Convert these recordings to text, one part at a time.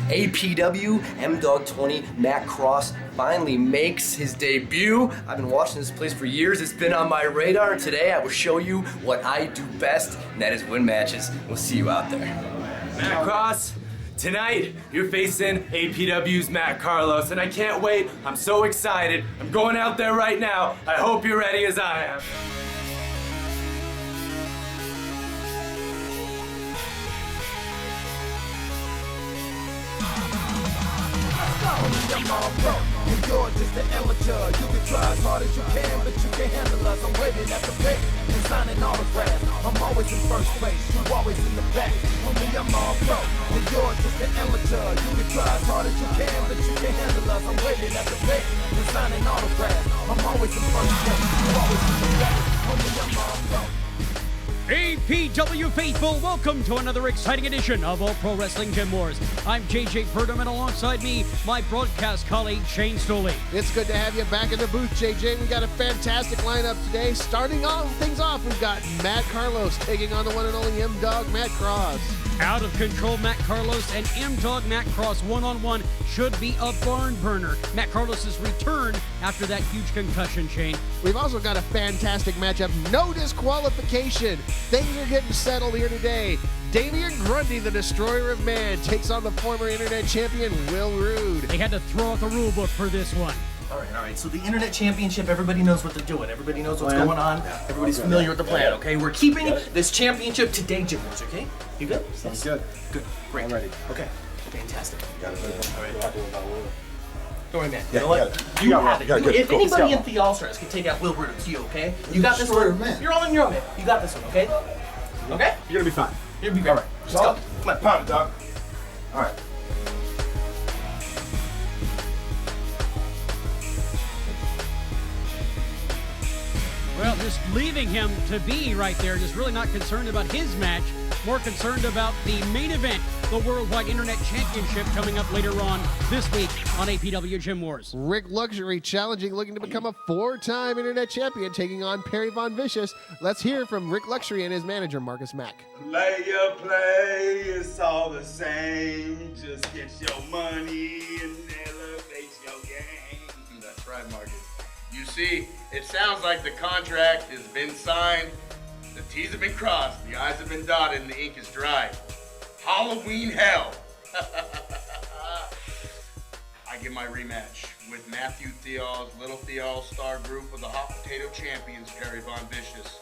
APW M-Dog 20 Matt Cross finally makes his debut. I've been watching this place for years. It's been on my radar, and today I will show you what I do best, and that is win matches. We'll see you out there. Matt Cross, tonight you're facing APW's Matt Carlos, and I can't wait. I'm so excited. I'm going out there right now. I hope you're ready as I am. I'm all pro, and you're just an amateur. You can try as hard as you can, but you can't handle us. I'm waiting at the gate and signing autographs. I'm always in first place, you always in the back. Homie, I'm all pro, and you're just an amateur. You can try as hard as you can, but you can't handle us. I'm waiting at the gate and signing autographs. I'm always in first place, you always in the back. Homie, I'm all pro. APW faithful, welcome to another exciting edition of All Pro Wrestling Gym Wars. I'm JJ Purdum, and alongside me, my broadcast colleague, Shane Stolli. It's good to have you back in the booth, JJ. We got a fantastic lineup today. Starting things off, we've got Matt Carlos taking on the one and only M-Dog Matt Cross. Out of control, Matt Carlos and M-Dog Matt Cross one-on-one should be a barn burner. Matt Carlos's return after that huge concussion, Shane. We've also got a fantastic matchup. No disqualification. Things are getting settled here today. Damien Grundy, the destroyer of man, takes on the former internet champion, Will Rood. They had to throw out the rule book for this one. All right. So the Internet Championship, everybody knows what they're doing. Everybody knows what's going on. Everybody's familiar with the plan, okay? We're keeping this championship today, Gym Wars, okay? You good? Sounds good. Good. Great. I'm ready. Okay. Fantastic. Got it. All right. Don't worry, man. Yeah, You know what? got it. You got have it. it. Got it. Good. If Go. anybody in Let's Theall Stars can take out Will Rood, it's you, okay? You got this one. Man. You're on your own, man. You got this one, okay? Okay? You're gonna be fine. You're gonna be great. Let's go. Come on. Pound it, dog. All right. Well, just leaving him to be right there, just really not concerned about his match, more concerned about the main event, the Worldwide Internet Championship coming up later on this week on APW Gym Wars. Rik Luxury challenging, looking to become a four-time internet champion, taking on Perry Von Vicious. Let's hear from Rik Luxury and his manager, Marcus Mack. Player play, it's all the same. Just get your money and elevate your game. That's right, Marcus. You see, it sounds like the contract has been signed, the T's have been crossed, the I's have been dotted, and the ink is dry. Halloween hell. I get my rematch with Matthew Theall's Little Theall Star Group of the Hot Potato Champions, Perry Von Vicious.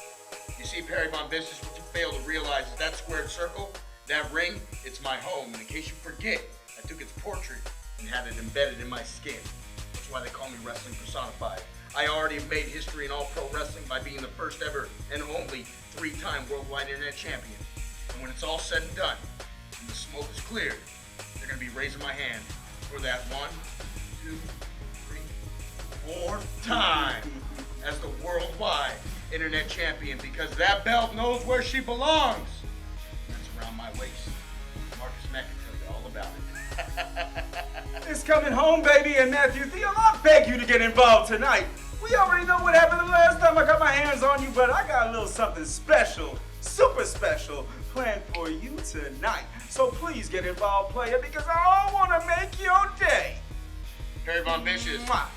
You see, Perry Von Vicious, what you fail to realize is that squared circle, that ring, it's my home. And in case you forget, I took its portrait and had it embedded in my skin. That's why they call me Wrestling Personified. I already have made history in all pro wrestling by being the first ever and only three-time worldwide internet champion. And when it's all said and done, and the smoke is cleared, they're gonna be raising my hand for that 1, 2, 3, 4 time as the worldwide internet champion, because that belt knows where she belongs. That's around my waist. Marcus Mack can tell you all about it. It's coming home, baby, and Matthew Theall, I beg you to get involved tonight. We already know what happened the last time I got my hands on you, but I got a little something special, super special, planned for you tonight. So please get involved, player, because I want to make your day. Perry Von Vicious, Mwah.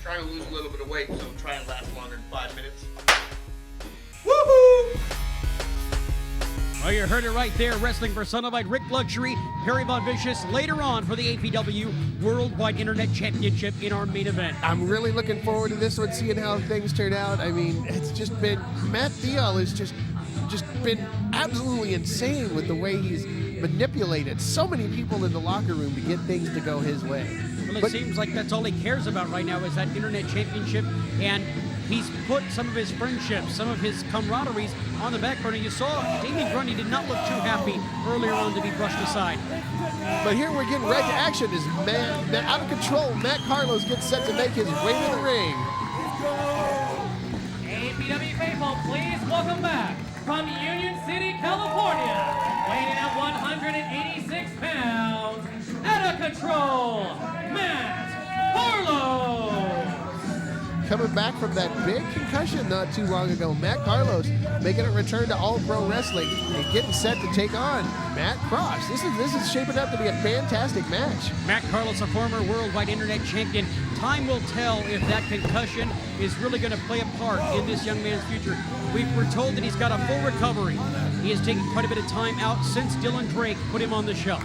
trying to lose a little bit of weight, so try and last longer than 5 minutes. Woohoo! Well, you heard it right there. Wrestling Personified, Rik Luxury, Perry Von Vicious later on for the APW Worldwide Internet Championship in our main event. I'm really looking forward to this one, seeing how things turn out. I mean, it's just been, Matt Theall has just been absolutely insane with the way he's manipulated so many people in the locker room to get things to go his way. Well, it seems like that's all he cares about right now is that Internet Championship, and he's put some of his friendships, some of his camaraderies on the back burner. You saw Damien Grundy did not look too happy earlier on to be brushed aside. But here we're getting right to action as out of control, Matt Carlos gets set to make his way to the ring. APW faithful, please welcome back from Union City, California, weighing in at 186 pounds, out of control, Matt Carlos. coming back from that big concussion not too long ago. Matt Carlos making a return to All Pro Wrestling and getting set to take on Matt Cross. This is shaping up to be a fantastic match. Matt Carlos, a former worldwide internet champion. Time will tell if that concussion is really going to play a part in this young man's future. We're told that he's got a full recovery. He has taken quite a bit of time out since Dylan Drake put him on the shelf.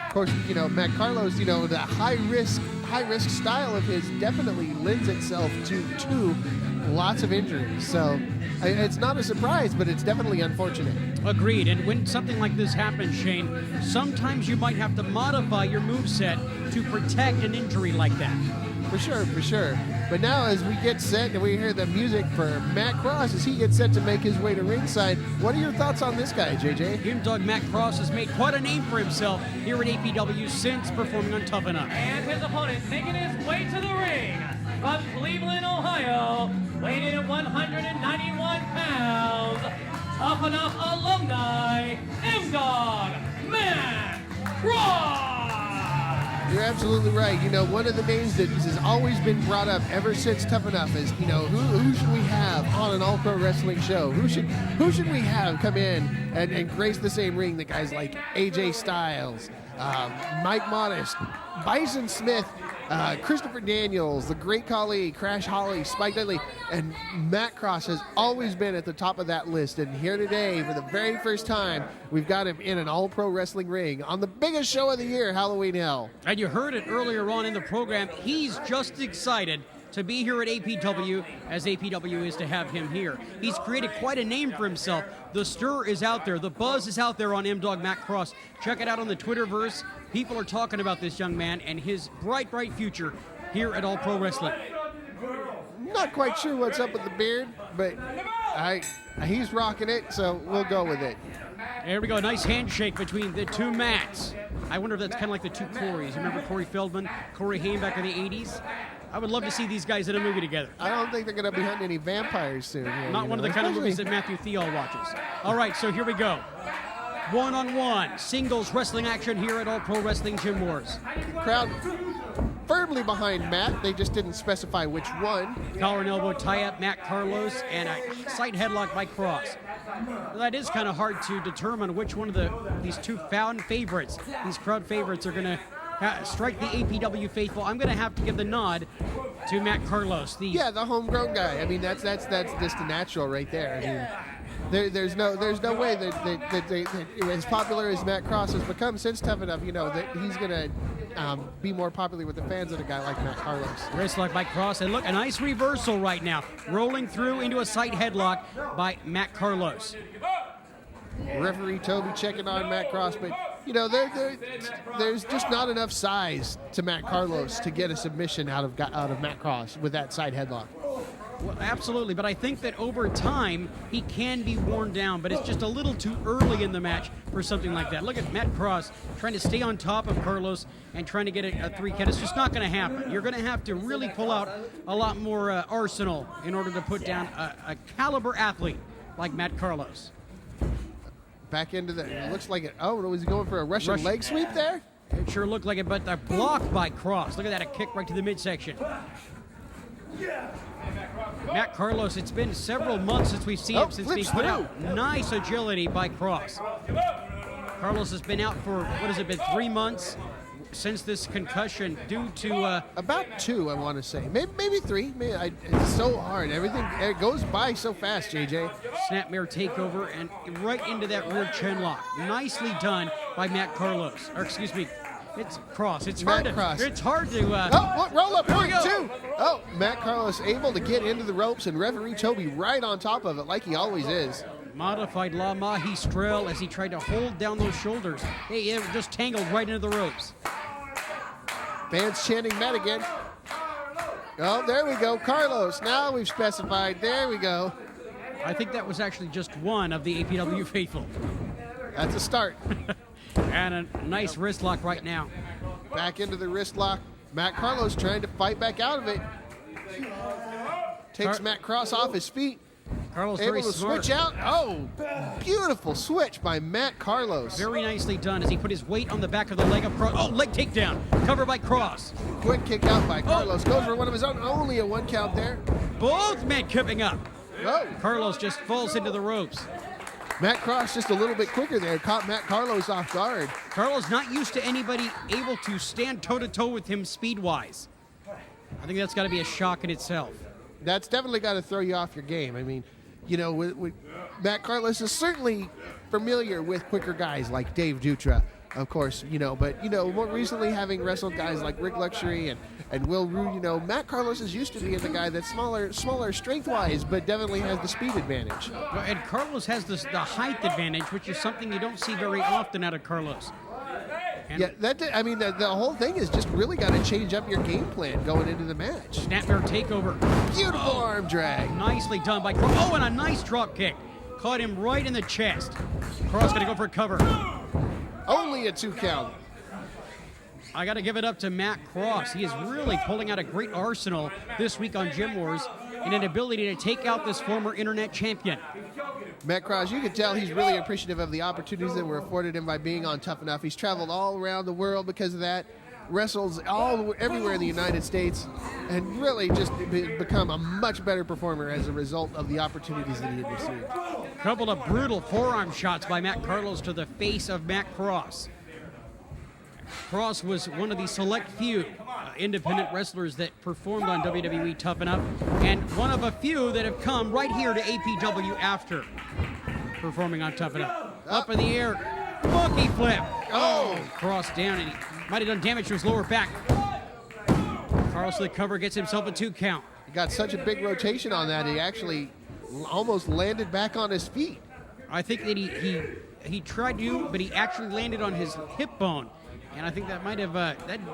Of course, Matt Carlos, the high risk style of his definitely lends itself to lots of injuries. So it's not a surprise, but it's definitely unfortunate. Agreed. And when something like this happens, Shane, sometimes you might have to modify your moveset to protect an injury like that. For sure. But now as we get set and we hear the music for Matt Cross as he gets set to make his way to ringside, what are your thoughts on this guy, JJ? Young Dog Matt Cross has made quite a name for himself here at APW since performing on Tough Enough. And his opponent making his way to the ring from Cleveland, Ohio, weighing in at 191 pounds, Tough Enough alumni, M-Dog Matt Cross! You're absolutely right. One of the names that has always been brought up ever since Tough Enough is, who should we have on an All Pro Wrestling show? Who should we have come in and grace the same ring that guys like AJ Styles, Mike Modest, Bison Smith, Christopher Daniels, the Great Khali, Crash Holly, Spike Dudley, and Matt Cross has always been at the top of that list. And here today, for the very first time, we've got him in an All-Pro Wrestling ring on the biggest show of the year, Halloween Hell. And you heard it earlier on in the program. He's just excited to be here at APW, as APW is to have him here. He's created quite a name for himself. The stir is out there. The buzz is out there on M-Dog Matt Cross. Check it out on the Twitterverse. People are talking about this young man and his bright, bright future here at All Pro Wrestling. Not quite sure what's up with the beard, but he's rocking it, so we'll go with it. There we go. A nice handshake between the two Matts. I wonder if that's kind of like the two Corys. You remember Corey Feldman, Corey Haim back in the 80s? I would love to see these guys in a movie together. I don't think they're going to be hunting any vampires soon. Not one of the kind of movies that Matthew Theall watches. All right, so here we go. One-on-one singles wrestling action here at All Pro Wrestling Gym Wars. Crowd firmly behind Matt. They just didn't specify which one. Collar and elbow tie-up, Matt Carlos, and a side headlock by Cross. That is kind of hard to determine which one of these two fan favorites, these crowd favorites, are going to strike the APW faithful. I'm going to have to give the nod to Matt Carlos. The homegrown guy. I mean, that's just a natural right there. I mean, there's no way that as popular as Matt Cross has become since Tough Enough, that he's going to be more popular with the fans than a guy like Matt Carlos. Wrist lock by Cross, and look, a nice reversal right now, rolling through into a sight headlock by Matt Carlos. Referee Toby checking on Matt Cross, but there's just not enough size to Matt Carlos to get a submission out of Matt Cross with that side headlock. Well, absolutely, but I think that over time he can be worn down, but it's just a little too early in the match for something like that. Look at Matt Cross trying to stay on top of Carlos and trying to get a three count. It's just not going to happen. You're going to have to really pull out a lot more arsenal in order to put down a caliber athlete like Matt Carlos. Back into it looks like it. Oh, was he going for a Russian leg sweep there? It sure looked like it, but a block by Cross. Look at that, a kick right to the midsection. Matt Carlos, it's been several months since we've seen him since being put out. Nice agility by Cross. Carlos has been out for, 3 months since this concussion due to... about 2, I want to say. Maybe 3. It's so hard. Everything it goes by so fast, JJ. Snapmare takeover and right into that rear chin lock. Nicely done by Matt Carlos. Or excuse me, it's Cross. It's hard to... roll up, point 2. Oh, Matt Carlos able to get into the ropes and referee Toby right on top of it like he always is. Modified La Magistral as he tried to hold down those shoulders. Hey, it just tangled right into the ropes. Fans chanting Matt again. Oh, there we go. Carlos. Now we've specified. There we go. I think that was actually just one of the APW faithful. That's a start. And a nice wrist lock right now. Back into the wrist lock. Matt Carlos trying to fight back out of it. Takes Matt Cross off his feet. Carlos able very to smart. switch out. Oh, beautiful switch by Matt Carlos. Very nicely done as he put his weight on the back of the leg of Cross. Oh, leg takedown. Cover by Cross. Quick kick out by Carlos. Goes for one of his own. Only a 1 count there. Both men coming up. Oh. Carlos just falls into the ropes. Matt Cross just a little bit quicker there. Caught Matt Carlos off guard. Carlos not used to anybody able to stand toe-to-toe with him speed-wise. I think that's got to be a shock in itself. That's definitely got to throw you off your game. I mean, you know, with Matt Carlos is certainly familiar with quicker guys like Dave Dutra, of course, you know, but, you know, more recently having wrestled guys like Rik Luxury and Will Rood, you know, Matt Carlos is used to being the guy that's smaller strength-wise, but definitely has the speed advantage. Well, and Carlos has the height advantage, which is something you don't see very often out of Carlos. And Yeah, I mean, the whole thing is just really got to change up your game plan going into the match. Snapmare takeover. Beautiful arm drag. Nicely done by Cross. Oh, and a nice drop kick. Caught him right in the chest. Cross going to go for a cover. Only a 2 count. I got to give it up to Matt Cross. He is really pulling out a great arsenal this week on Gym Wars and an ability to take out this former internet champion. Matt Cross, you can tell he's really appreciative of the opportunities that were afforded him by being on Tough Enough. He's traveled all around the world because of that, wrestles everywhere in the United States, and really just become a much better performer as a result of the opportunities that he had received. Couple of brutal forearm shots by Matt Carlos to the face of Matt Cross. Cross was one of the select few independent wrestlers that performed on WWE Tough Enough, and one of a few that have come right here to APW after performing on Tough Enough. Up in the air, monkey flip. Oh, Cross down, and he might have done damage to his lower back. Carlos to the cover, gets himself a 2 count. He got such a big rotation on that, he actually almost landed back on his feet. I think that he tried to, but he actually landed on his hip bone. And I think that might have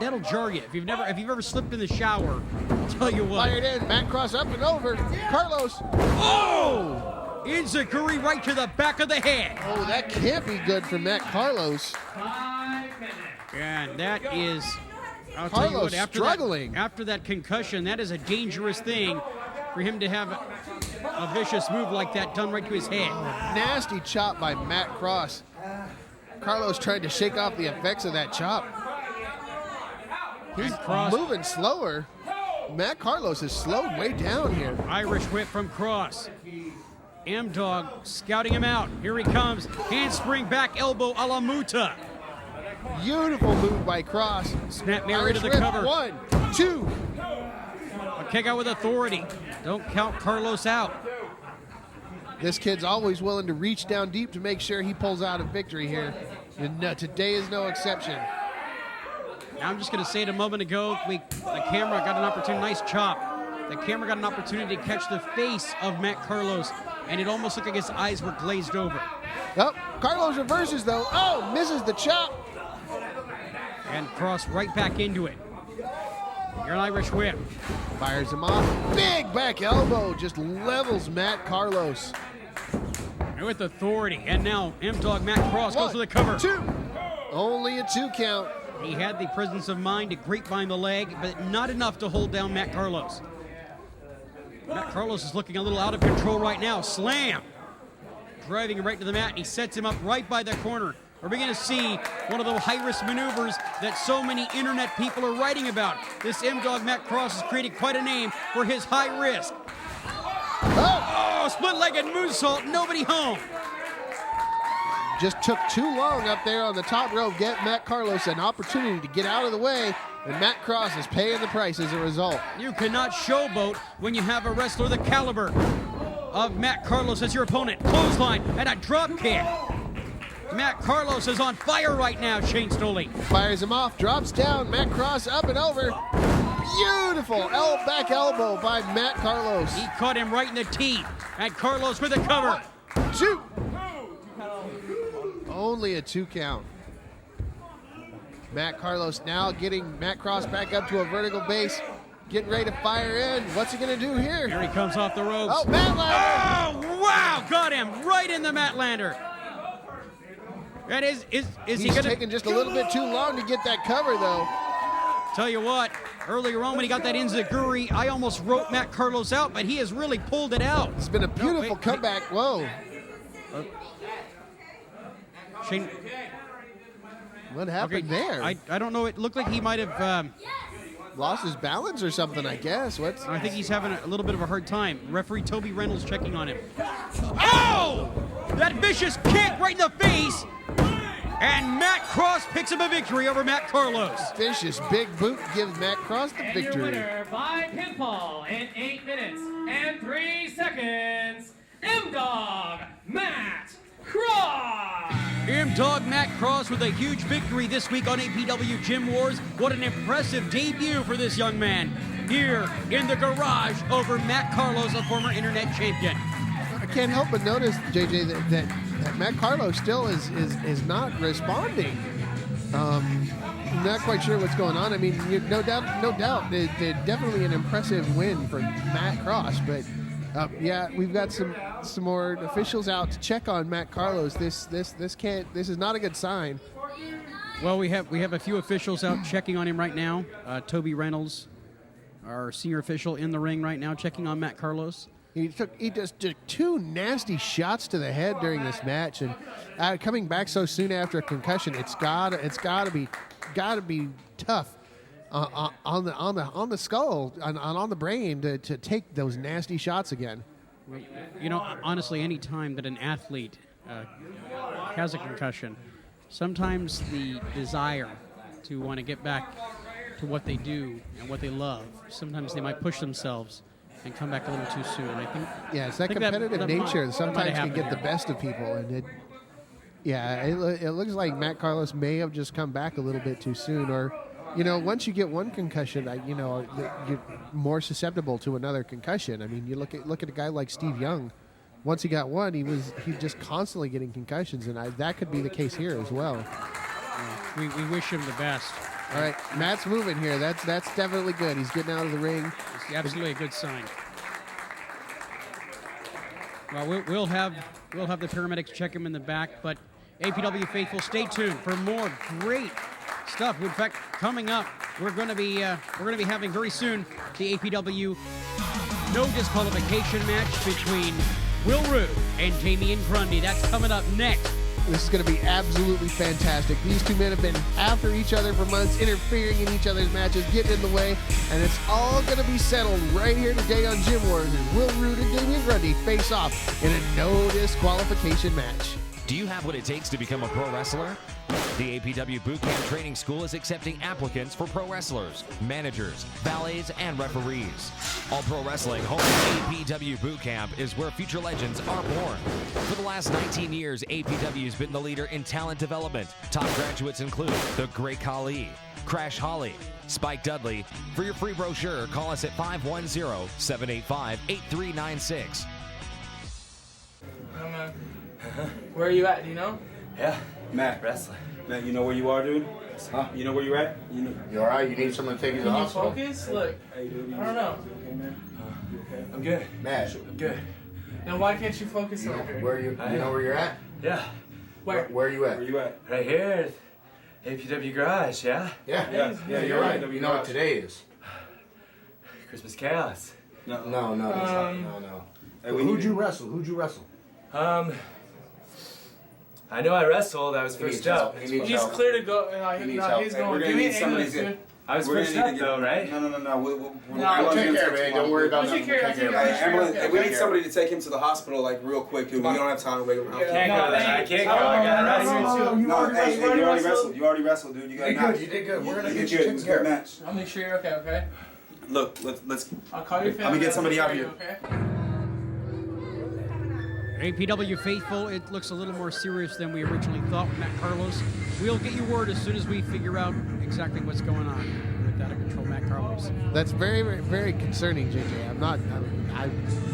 that'll jar you if you've ever slipped in the shower. I'll tell you what. Fired in, Matt Cross up and over. Carlos. Oh! Enziguri right to the back of the head. Oh, that can't be good for Matt Carlos. And that is, I'll Carlos tell you what, struggling. After that concussion, that is a dangerous thing for him to have a vicious move like that done right to his head. Nasty chop by Matt Cross. Carlos tried to shake off the effects of that chop. He's moving slower. Matt Carlos is slowed way down here. Irish whip from Cross. M-Dog scouting him out. Here he comes. Handspring back elbow a la Muta. Beautiful move by Cross. Snap Mary Irish to the whip, cover. 1, 2. A kick out with authority. Don't count Carlos out. This kid's always willing to reach down deep to make sure he pulls out a victory here. And today is no exception. Now I'm just going to say it a moment ago, the camera got an opportunity, nice chop. The camera got an opportunity to catch the face of Matt Carlos, and it almost looked like his eyes were glazed over. Oh, Carlos reverses though. Oh, misses the chop. And Cross right back into it. Here's an Irish whip. Fires him off. Big back elbow just levels Matt Carlos. And with authority. And now M-Dog Matt Cross goes for the cover. 2. Only a 2 count. He had the presence of mind to grapevine the leg, but not enough to hold down Matt Carlos. Matt Carlos is looking a little out of control right now. Slam! Driving him right to the mat, and he sets him up right by the corner. We're beginning to see one of the high-risk maneuvers that so many internet people are writing about. This M-Dog Matt Cross has created quite a name for his high risk. Oh, split-legged moonsault, nobody home. Just took too long up there on the top rope. Get Matt Carlos an opportunity to get out of the way, and Matt Cross is paying the price as a result. You cannot showboat when you have a wrestler the caliber of Matt Carlos as your opponent. Clothesline and a drop kick. Matt Carlos is on fire right now, Shane Stolli. Fires him off, drops down, Matt Cross up and over. Beautiful back elbow by Matt Carlos. He caught him right in the teeth. And Carlos with a cover. 1, 2. Only a 2 count. Matt Carlos now getting Matt Cross back up to a vertical base. Getting ready to fire in. What's he going to do here? Here he comes off the ropes. Oh, Matlander. Oh, wow. Got him right in the Matlander. And is he He's going to... taking just a little bit too long to get that cover, though. Tell you what, earlier on when he got that enziguri, I almost wrote Matt Carlos out, but he has really pulled it out. It's been a beautiful comeback. Whoa. Shane, What happened there? I don't know. It looked like he might have lost his balance or something, I guess. I think he's having a little bit of a hard time. Referee Toby Reynolds checking on him. Oh! That vicious kick right in the face. And Matt Cross picks up a victory over Matt Carlos. Vicious big boot gives Matt Cross the And victory. your winner by pinfall in 8 minutes and 3 seconds, M-Dog Matt Cross. M-Dog Matt Cross with a huge victory this week on APW Gym Wars. What an impressive debut for this young man here in the garage over Matt Carlos, a former internet champion. I can't help but notice, JJ, that Matt Carlos still is not responding. Not quite sure what's going on. I mean, no doubt, they're definitely an impressive win for Matt Cross. But yeah, we've got some more officials out to check on Matt Carlos. This is not a good sign. Well, we have a few officials out checking on him right now. Toby Reynolds, our senior official, in the ring right now, checking on Matt Carlos. He just took 2 nasty shots to the head during this match, and coming back so soon after a concussion, it's gotta be tough on the skull, on the brain to take those nasty shots again. You know, honestly, any time that an athlete has a concussion, sometimes the desire to want to get back to what they do and what they love, sometimes they might push themselves and come back a little too soon. I think. Yeah, it's that competitive nature sometimes can get the best of people, and it looks like Matt Carlos may have just come back a little bit too soon, or once you get one concussion, you're more susceptible to another concussion. I mean, you look at a guy like Steve Young. Once he got one, he's just constantly getting concussions, and that could be the case here as well. We wish him the best. All right, Matt's moving here. That's definitely good. He's getting out of the ring. It's absolutely a good sign. Well, we'll have the paramedics check him in the back, but APW faithful, stay tuned for more great stuff. In fact, coming up, we're going to be having very soon the APW no disqualification match between Will Rood and Damien Grundy. That's coming up next. This is going to be absolutely fantastic. These two men have been after each other for months, interfering in each other's matches, getting in the way, and it's all going to be settled right here today on Gym Wars as Will Rood and Damien Grundy face off in a no disqualification match. Do you have what it takes to become a pro wrestler? The APW Bootcamp Training School is accepting applicants for pro wrestlers, managers, valets, and referees. All Pro Wrestling home APW Bootcamp is where future legends are born. For the last 19 years, APW has been the leader in talent development. Top graduates include The Great Khali, Crash Holly, Spike Dudley. For your free brochure, call us at 510-785-8396. Where are you at? Do you know? Yeah, Matt, wrestling. Matt, you know where you are, dude? Huh? You know where you're at? You all right? You need someone to take you to the Can you hospital? focus? Look, I don't know. I'm good. Matt, I'm good. Then why can't you focus over here? where you know where you're at? Yeah, Where? Where are you at? Where you at? right here, APW Garage. Yeah, Yeah, you're right. You know what today is? Christmas Chaos. No. Hey, Who'd you wrestle? I know I wrestled. I was He needs first up. help. He needs He's help. clear to go. He needs No, help. he's Hey, going. we're gonna Give me need an somebody ambulance, to- dude. I was We're first gonna up need to though, get- right? No. I'll Take care of it. Don't worry about I'll take care of it. Take care of it. Ambulance, Okay, we need somebody to take him to the hospital like real quick, dude. We don't have time to wait around. Can't go there. I can't go. I got wrestled. Hey, you already wrestled. You already wrestled, dude. You got You knocked. did good. We're gonna You get did you good. It taken was a care good of. match. I'll make sure you're okay. Okay. Look, let's. I'll call your Let family. me get somebody out I'll here. take care of you, Okay. APW faithful, it looks a little more serious than we originally thought with Matt Carlos. We'll get you word as soon as we figure out exactly what's going on with out of control Matt Carlos. That's very, very, very concerning, JJ. I'm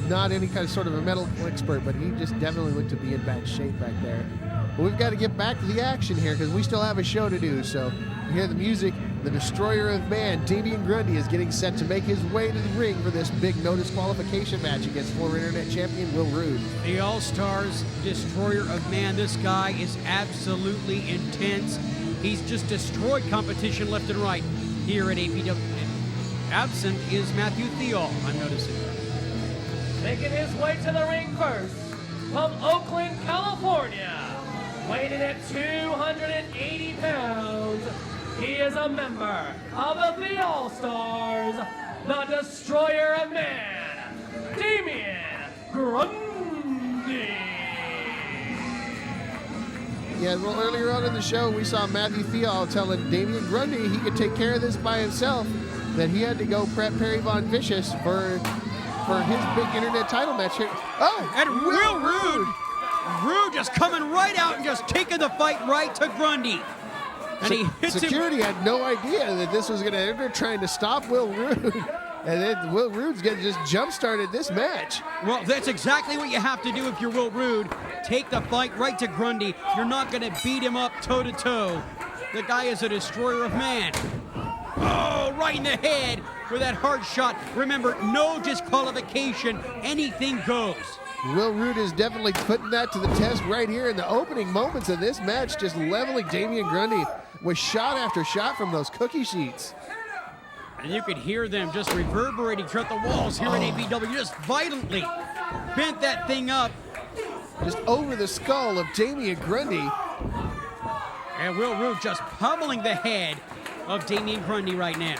not any kind of sort of a medical expert, but he just definitely looked to be in bad shape back there. But we've got to get back to the action here because we still have a show to do. So you hear the music. The destroyer of man, Damien Grundy, is getting set to make his way to the ring for this big no disqualification match against former internet champion Will Rood. The All-Stars destroyer of man. This guy is absolutely intense. He's just destroyed competition left and right. here at APW. Absent is Matthew Theall, I'm noticing. Making his way to the ring first, from Oakland, California, weighing in at 280 pounds, he is a member of the Theall Stars, the Destroyer of Man, Damien Grundy. Yeah, well, earlier on in the show, we saw Matthew Theall telling Damien Grundy he could take care of this by himself, that he had to go prep Perry Von Vicious for his big internet title match here. Oh, And Will Rood. Roode just coming right out and just taking the fight right to Grundy. And he hits Security him. had no idea that this was going to end. They're trying to stop Will Rood. And then Will Rood's going to just jump-started this match. Well, that's exactly what you have to do if you're Will Rood. Take the fight right to Grundy. You're not going to beat him up toe-to-toe. The guy is a destroyer of man. Oh, right in the head with that hard shot. Remember, no disqualification. Anything goes. Will Rood is definitely putting that to the test right here in the opening moments of this match, just leveling Damien Grundy with shot after shot from those cookie sheets. And you could hear them just reverberating throughout the walls here at APW, just violently bent that thing up. Just over the skull of Damien Grundy. And Will Rood just pummeling the head of Damien Grundy right now.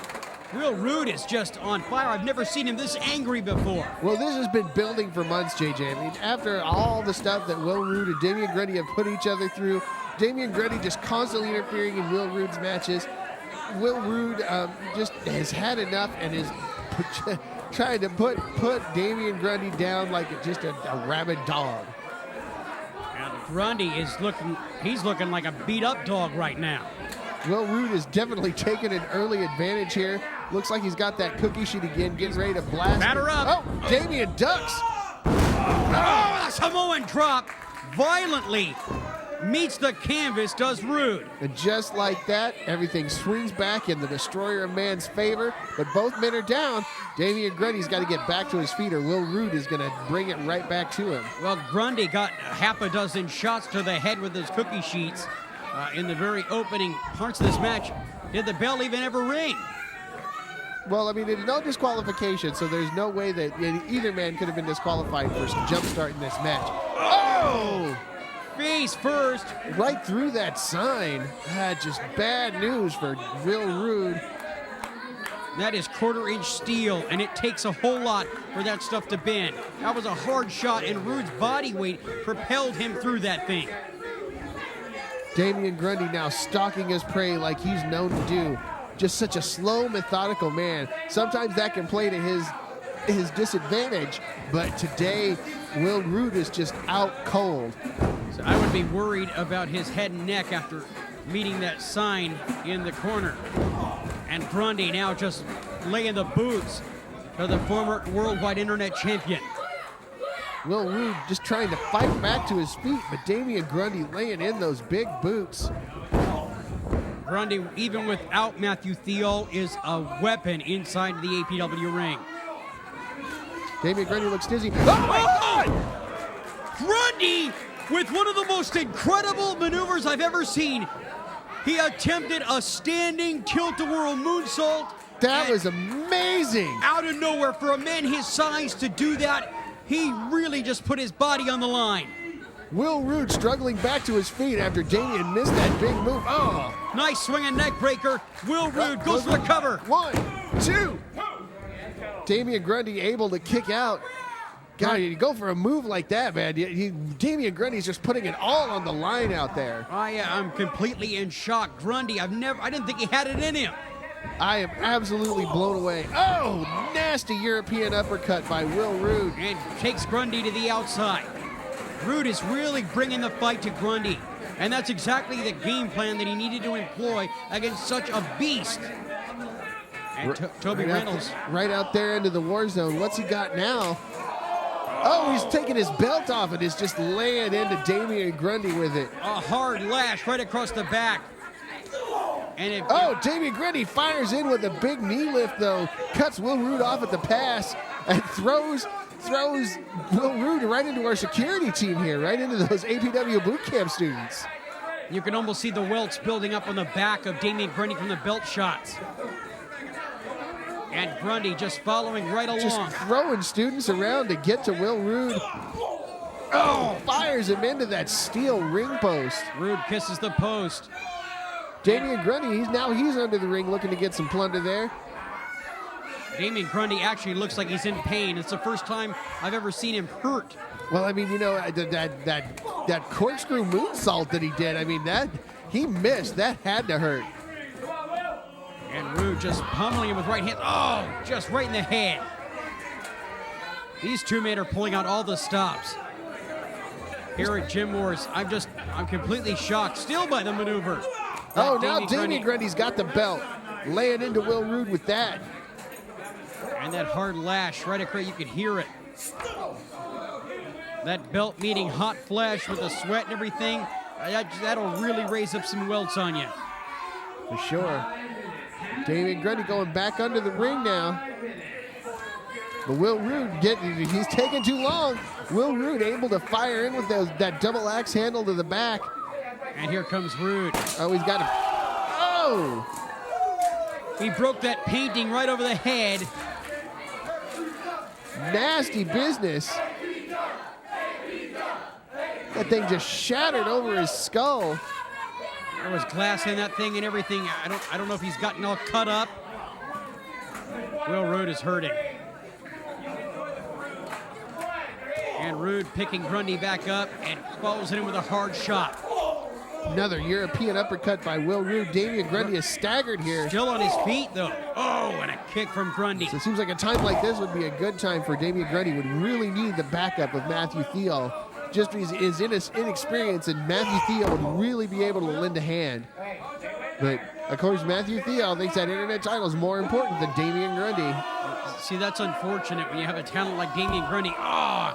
Will Rood is just on fire. I've never seen him this angry before. Well, this has been building for months, JJ. I mean, after all the stuff that Will Rood and Damien Grundy have put each other through, Damien Grundy just constantly interfering in Will Rood's matches. Will Rood just has had enough and is trying to put Damien Grundy down like just a rabid dog. And Grundy is he's looking like a beat up dog right now. Will Rood is definitely taking an early advantage here. Looks like he's got that cookie sheet again, getting ready to blast. Batter up. Oh, Damien ducks. Oh, a Samoan drop violently meets the canvas, does Rood. And just like that, everything swings back in the Destroyer of Man's favor. But both men are down. Damien Grundy's got to get back to his feet, or Will Rood is going to bring it right back to him. Well, Grundy got half a dozen shots to the head with those cookie sheets in the very opening parts of this match. Did the bell even ever ring? Well, I mean, there's no disqualification, so there's no way that either man could have been disqualified for jump-starting this match. Oh! Face first. Right through that sign. Just bad news for Will Rood. That is quarter-inch steel, and it takes a whole lot for that stuff to bend. That was a hard shot, and Rood's body weight propelled him through that thing. Damien Grundy now stalking his prey like he's known to do. Just such a slow, methodical man. Sometimes that can play to his disadvantage, but today Will Rood is just out cold. So I would be worried about his head and neck after meeting that sign in the corner. And Grundy now just laying the boots to the former worldwide internet champion. Will Rood just trying to fight back to his feet, but Damien Grundy laying in those big boots. Grundy, even without Matthew Theall, is a weapon inside the APW ring. Damien Grundy looks dizzy. Oh my God! Grundy with one of the most incredible maneuvers I've ever seen. He attempted a standing tilt-a-whirl moonsault. That was amazing. Out of nowhere, for a man his size to do that, he really just put his body on the line. Will Rood struggling back to his feet after Damien missed that big move. Oh! Nice swinging neck breaker. Will Rood goes for the cover. 1, 2. Damien Grundy able to kick out. God, you go for a move like that, man. Damien Grundy's just putting it all on the line out there. I'm completely in shock. Grundy, I didn't think he had it in him. I am absolutely blown away. Oh, nasty European uppercut by Will Rood. And takes Grundy to the outside. Rood is really bringing the fight to Grundy. And that's exactly the game plan that he needed to employ against such a beast. And Toby Reynolds. Right out there into the war zone. What's he got now? Oh, he's taking his belt off and is just laying into Damien Grundy with it. A hard lash right across the back. And Damien Grundy fires in with a big knee lift, though. Cuts Will Rood off at the pass and throws Will Rood right into our security team here, right into those APW boot camp students. You can almost see the welts building up on the back of Damien Grundy from the belt shots. And Grundy just following right along. Just throwing students around to get to Will Rood. Oh, fires him into that steel ring post. Roode kisses the post. Damien Grundy, he's under the ring looking to get some plunder there. Damien Grundy actually looks like he's in pain. It's the first time I've ever seen him hurt. Well, I mean, you know, that corkscrew moonsault that he did, I mean, that he missed. That had to hurt. And Roode just pummeling him with right hand. Oh, just right in the head. These two men are pulling out all the stops. Here at Gym Wars, I'm completely shocked still by the maneuver. Oh, now Damien Grundy's got the belt. Laying into Will Rood with that. And that hard lash right across, you could hear it. That belt meeting hot flesh with the sweat and everything, that'll really raise up some welts on you. For sure. Damien Grundy going back under the ring now. But Will Rood, he's taking too long. Will Rood able to fire in with that double axe handle to the back. And here comes Roode. Oh, he's got him. Oh! He broke that painting right over the head. Nasty business. That thing just shattered over his skull. There was glass in that thing and everything. I don't know if he's gotten all cut up. Will Rood is hurting. And Roode picking Grundy back up and follows him with a hard shot. Another European uppercut by Will Rood. Damien Grundy is staggered here. Still on his feet, though. Oh, and a kick from Grundy. So it seems like a time like this would be a good time for Damien Grundy. Would really need the backup of Matthew Theall. Just his inexperience, and Matthew Theall would really be able to lend a hand. But, of course, Matthew Theall thinks that internet title is more important than Damien Grundy. See, that's unfortunate when you have a talent like Damien Grundy. Oh,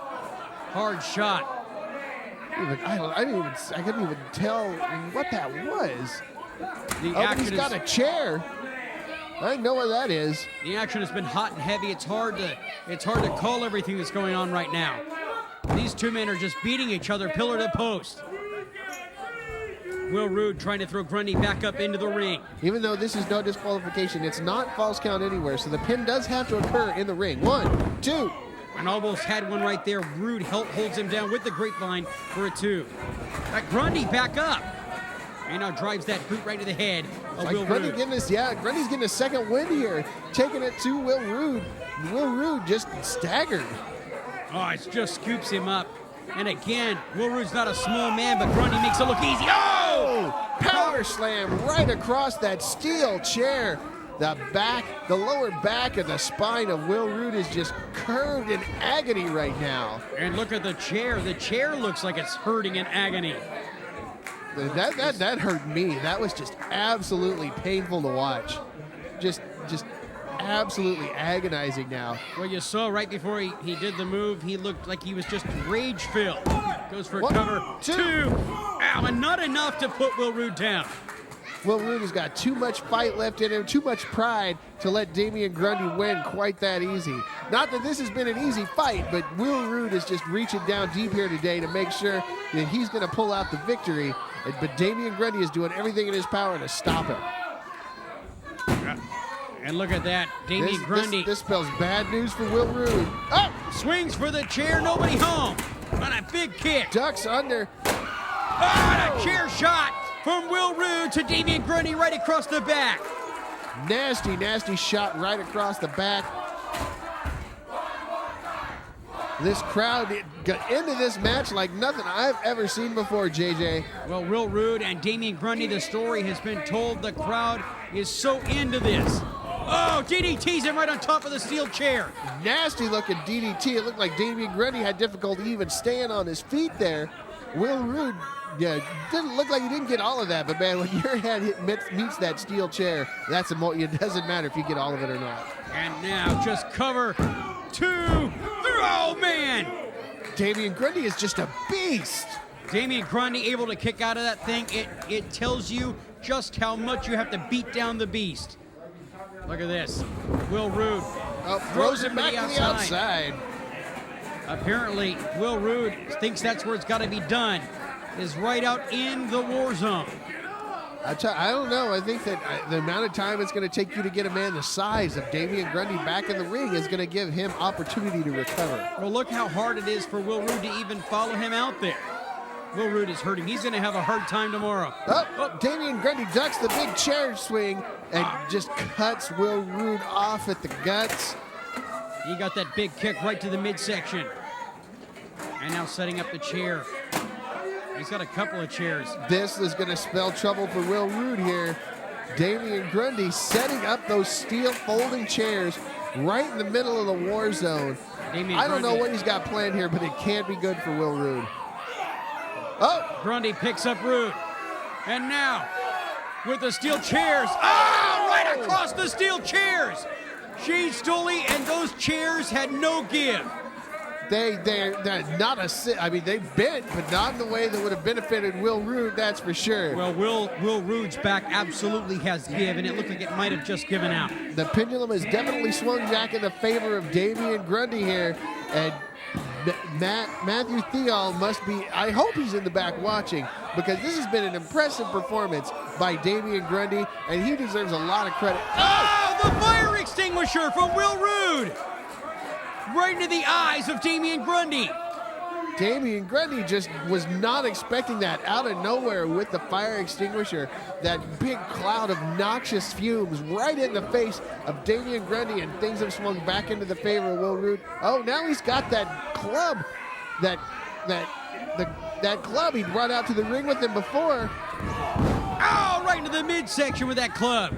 hard shot. I couldn't even tell what that was. But he's got a chair. I know what that is. The action has been hot and heavy. It's hard to call everything that's going on right now. These two men are just beating each other pillar to post. Will Rood trying to throw Grundy back up into the ring. Even though this is no disqualification, it's not false count anywhere, so the pin does have to occur in the ring. 1, 2. And almost had one right there. Roode holds him down with the grapevine for a 2. Grundy back up. And now drives that boot right to the head of Will Grundy Rood. Grundy's getting a second win here, taking it to Will Rood. Will Rood just staggered. Oh, it just scoops him up. And again, Will Rood's not a small man, but Grundy makes it look easy. Oh! Power slam right across that steel chair. The lower back of the spine of Will Rood is just curved in agony right now. And look at the chair. The chair looks like it's hurting in agony. That hurt me. That was just absolutely painful to watch. Just absolutely agonizing now. Well, you saw right before he did the move, he looked like he was just rage-filled. Goes for 1, cover. 2. Ow, and not enough to put Will Rood down. Will Rood has got too much fight left in him, too much pride to let Damien Grundy win quite that easy. Not that this has been an easy fight, but Will Rood is just reaching down deep here today to make sure that he's going to pull out the victory. But Damien Grundy is doing everything in his power to stop him. And look at that, Damien Grundy. This spells bad news for Will Rood. Oh! Swings for the chair, nobody home. On a big kick. Ducks under. Oh, and a chair shot from Will Rood to Damien Grundy right across the back. Nasty, nasty shot right across the back. This crowd got into this match like nothing I've ever seen before, JJ. Well, Will Rood and Damien Grundy, the story has been told. The crowd is so into this. Oh, DDT's him right on top of the steel chair. Nasty looking DDT. It looked like Damien Grundy had difficulty even staying on his feet there. Will Rood, didn't look like he didn't get all of that, but man, when your head meets that steel chair, it doesn't matter if you get all of it or not. And now just cover 2. Oh, man! Damien Grundy is just a beast. Damien Grundy able to kick out of that thing. It tells you just how much you have to beat down the beast. Look at this. Will Rood throws him back to the outside. Apparently, Will Rood thinks that's where it's got to be done, is right out in the war zone. I don't know. I think that the amount of time it's going to take you to get a man the size of Damien Grundy back in the ring is going to give him opportunity to recover. Well, look how hard it is for Will Rood to even follow him out there. Will Rood is hurting. He's going to have a hard time tomorrow. Oh, Damien Grundy ducks the big chair swing and just cuts Will Rood off at the guts. He got that big kick right to the midsection. And now setting up the chair. He's got a couple of chairs. This is going to spell trouble for Will Rood here. Damien Grundy setting up those steel folding chairs right in the middle of the war zone. I don't know what he's got planned here, but it can't be good for Will Rood. Oh! Grundy picks up Roode. And now, with the steel chairs. Oh, right across the steel chairs. Shane Stolli and those chairs had no give. They're not I mean, they bent, but not in the way that would have benefited Will Rood, that's for sure. Well, Will Rood's back absolutely has give, and it looked like it might have just given out. The pendulum has definitely swung back in the favor of Damien Grundy here, and Matthew Theall must be, I hope he's in the back watching, because this has been an impressive performance by Damien Grundy, and he deserves a lot of credit. Oh, the fire extinguisher from Will Rood! Right into the eyes of Damien Grundy. Damien Grundy just was not expecting that out of nowhere with the fire extinguisher. That big cloud of noxious fumes right in the face of Damien Grundy, and things have swung back into the favor of Will Rood. Oh, now he's got that club, that club he brought out to the ring with him before. Oh, right into the midsection with that club.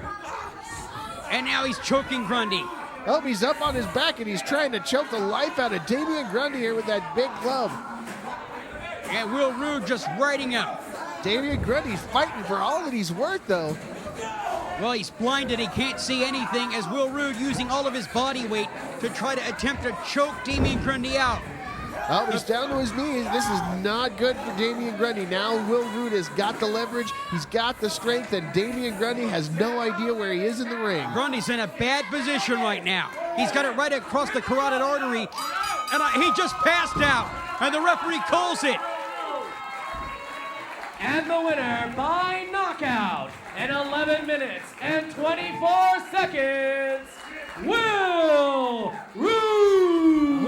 And now he's choking Grundy. Oh, he's up on his back, and he's trying to choke the life out of Damien Grundy here with that big club. And Will Rood just riding him. Damien Grundy's fighting for all that he's worth, though. Well, he's blinded. He can't see anything as Will Rood using all of his body weight to try to attempt to choke Damien Grundy out. Oh, he's down to his knees. This is not good for Damien Grundy. Now Will Rood has got the leverage, he's got the strength, and Damien Grundy has no idea where he is in the ring. Grundy's in a bad position right now. He's got it right across the carotid artery, and he just passed out, and the referee calls it. And the winner by knockout in 11 minutes and 24 seconds, Will Rood!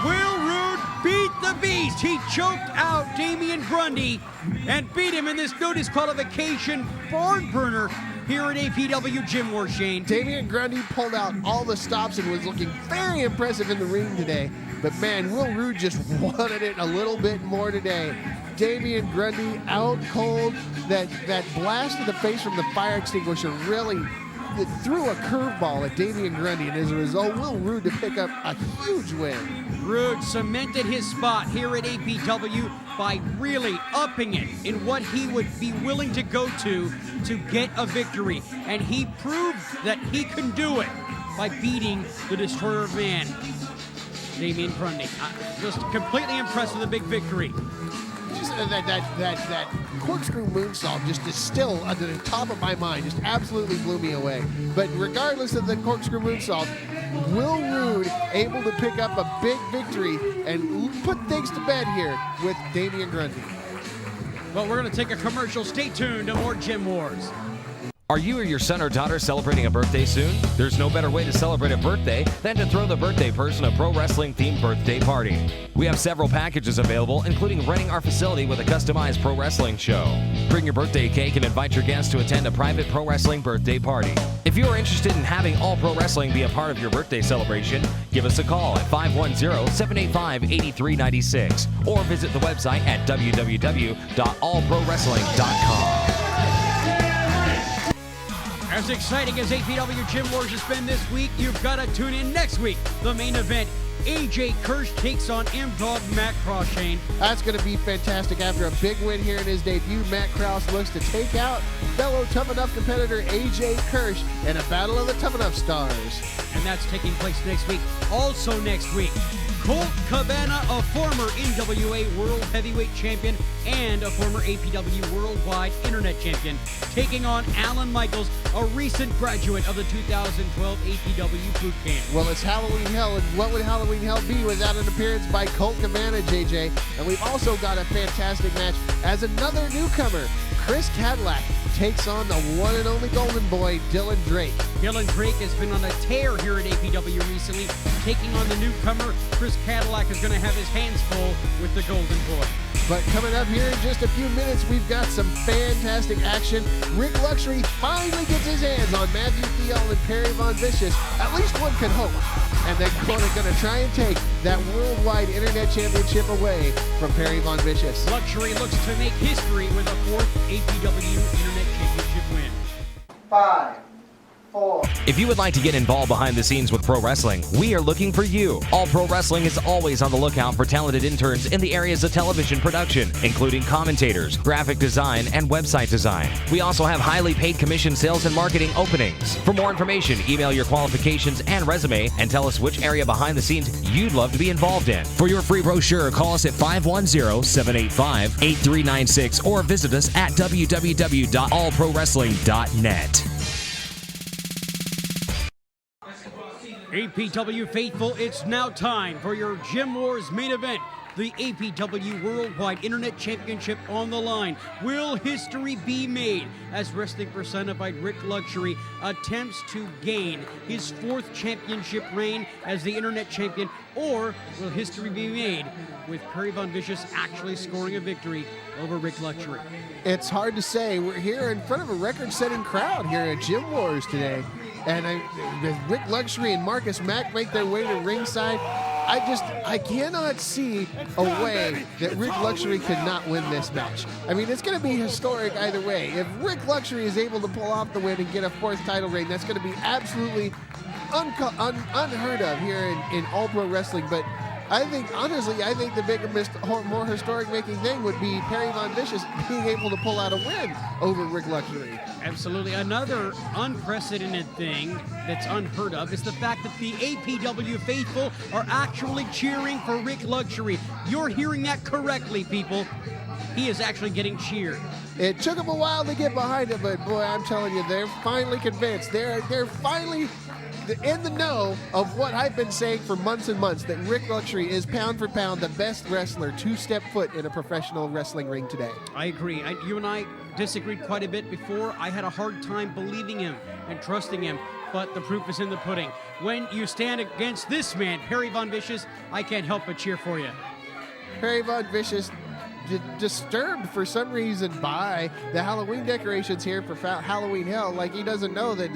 Will Rood beat the beast. He choked out Damien Grundy and beat him in this no disqualification barn burner here at APW Gym War, Shane. Damien Grundy pulled out all the stops and was looking very impressive in the ring today. But man, Will Rood just wanted it a little bit more today. Damien Grundy out cold. That blast to the face from the fire extinguisher really threw a curveball at Damien Grundy, and as a result, Will Rood to pick up a huge win. Rood cemented his spot here at APW by really upping it in what he would be willing to go to get a victory. And he proved that he can do it by beating the Destroyer of Man, Damien Grundy. Just completely impressed with a big victory. Just that corkscrew moonsault just is still at the top of my mind. Just absolutely blew me away. But regardless of the corkscrew moonsault, Will Rood able to pick up a big victory and put things to bed here with Damien Grundy. Well, we're going to take a commercial. Stay tuned to more Gym Wars. Are you or your son or daughter celebrating a birthday soon? There's no better way to celebrate a birthday than to throw the birthday person a pro wrestling themed birthday party. We have several packages available, including renting our facility with a customized pro wrestling show. Bring your birthday cake and invite your guests to attend a private pro wrestling birthday party. If you are interested in having all pro wrestling be a part of your birthday celebration, give us a call at 510-785-8396 or visit the website at www.allprowrestling.com. As exciting as APW Gym Wars has been this week, you've got to tune in next week. The main event, AJ Kirsch takes on M-Dog Matt Cross, Shane. That's going to be fantastic. After a big win here in his debut, Matt Krause looks to take out fellow Tough Enough competitor AJ Kirsch in a battle of the Tough Enough Stars. And that's taking place next week. Also next week, Colt Cabana, a former NWA World Heavyweight Champion and a former APW Worldwide Internet Champion, taking on Alan Michaels, a recent graduate of the 2012 APW Boot Camp. Well, it's Halloween Hell, and what would Halloween Hell be without an appearance by Colt Cabana, JJ? And we've also got a fantastic match as another newcomer, Chris Cadillac, takes on the one and only golden boy, Dylan Drake. Dylan Drake has been on a tear here at APW recently, taking on the newcomer. Chris Cadillac is going to have his hands full with the golden boy. But coming up here in just a few minutes, we've got some fantastic action. Rik Luxury finally gets his hands on Matthew Theall and Perry Von Vicious. At least one can hope. And they're going to try and take that worldwide internet championship away from Perry Von Vicious. Luxury looks to make history with a 4th APW Internet Championship win. 5, 4. If you would like to get involved behind the scenes with pro wrestling, we are looking for you. All Pro Wrestling is always on the lookout for talented interns in the areas of television production, including commentators, graphic design, and website design. We also have highly paid commission sales and marketing openings. For more information, email your qualifications and resume and tell us which area behind the scenes you'd love to be involved in. For your free brochure, call us at 510-785-8396 or visit us at www.allprowrestling.net. APW faithful, it's now time for your Gym Wars main event. The APW Worldwide Internet Championship on the line. Will history be made as Wrestling Personified Rik Luxury attempts to gain his 4th championship reign as the Internet Champion, or will history be made with Perry Von Vicious actually scoring a victory over Rik Luxury? It's hard to say. We're here in front of a record-setting crowd here at Gym Wars today. And with Rik Luxury and Marcus Mack make their way to ringside, I cannot see a way that Rik Luxury could not win this match. I mean, it's going to be historic either way. If Rik Luxury is able to pull off the win and get a 4th title reign, that's going to be absolutely unheard of here in All Pro Wrestling. But honestly, I think the bigger, more historic-making thing would be Perry Von Vicious being able to pull out a win over Rik Luxury. Absolutely. Another unprecedented thing that's unheard of is the fact that the APW faithful are actually cheering for Rik Luxury. You're hearing that correctly, people. He is actually getting cheered. It took him a while to get behind it, but boy, I'm telling you, they're finally convinced. They're finally in the know of what I've been saying for months and months, that Rik Luxury is pound for pound the best wrestler to step foot in a professional wrestling ring today. I agree. You and I disagreed quite a bit before. I had a hard time believing him and trusting him, but the proof is in the pudding. When you stand against this man, Perry Von Vicious, I can't help but cheer for you. Perry Von Vicious, disturbed for some reason by the Halloween decorations here for Halloween Hell, like he doesn't know that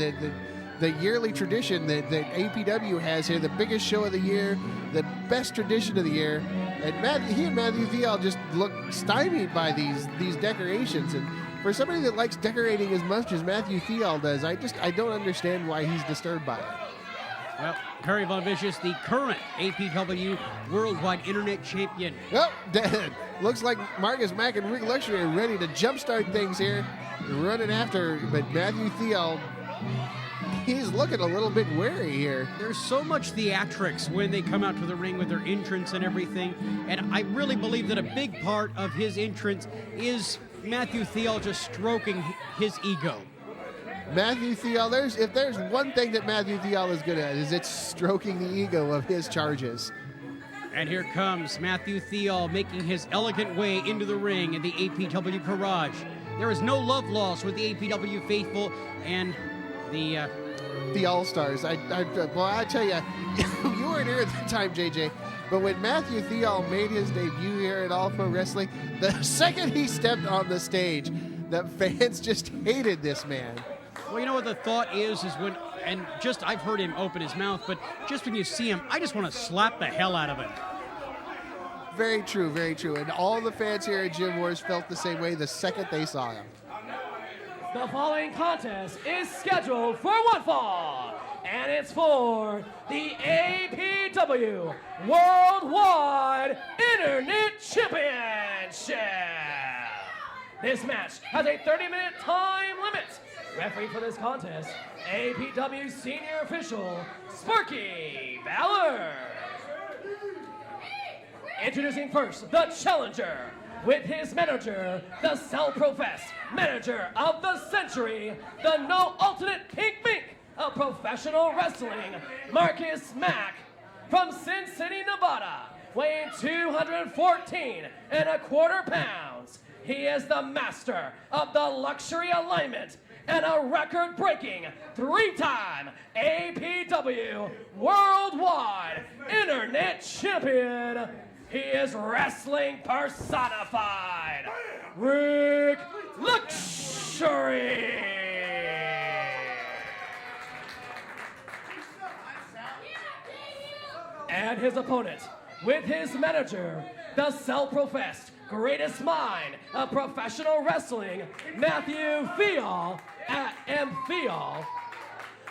the yearly tradition that APW has here, the biggest show of the year, the best tradition of the year. And he and Matthew Theall just look stymied by these decorations. And for somebody that likes decorating as much as Matthew Theall does, I don't understand why he's disturbed by it. Well, Perry Von Vicious, the current APW Worldwide Internet Champion. Well, looks like Marcus Mack and Rik Luxury are ready to jumpstart things here, running after, but Matthew Theall, he's looking a little bit wary here. There's so much theatrics when they come out to the ring with their entrance and everything, and I really believe that a big part of his entrance is Matthew Theall just stroking his ego. Matthew Theall, if there's one thing that Matthew Theall is good at, is it's stroking the ego of his charges. And here comes Matthew Theall making his elegant way into the ring in the APW Garage. There is no love lost with the APW faithful and the All-Stars. I tell you, you weren't here at the time, JJ, but when Matthew Theall made his debut here at All Pro Wrestling, the second he stepped on the stage, the fans just hated this man. Well, you know what the thought is when, and just I've heard him open his mouth, but just when you see him, I just want to slap the hell out of him. Very true, very true. And all the fans here at Gym Wars felt the same way the second they saw him. The following contest is scheduled for one fall, and it's for the APW Worldwide Internet Championship. This match has a 30-minute time limit. Referee for this contest, APW Senior Official, Sparky Ballard. Introducing first, the challenger, with his manager, the self-professed manager of the century, the no alternate pink mink of professional wrestling, Marcus Mack, from Sin City, Nevada, weighing 214 1/4 pounds. he is the master of the luxury alignment and a record-breaking 3-time APW Worldwide Internet Champion. He is wrestling personified, Rik Luxury. And his opponent, with his manager, the self-professed greatest mind of professional wrestling, Matthew Theall at Theall,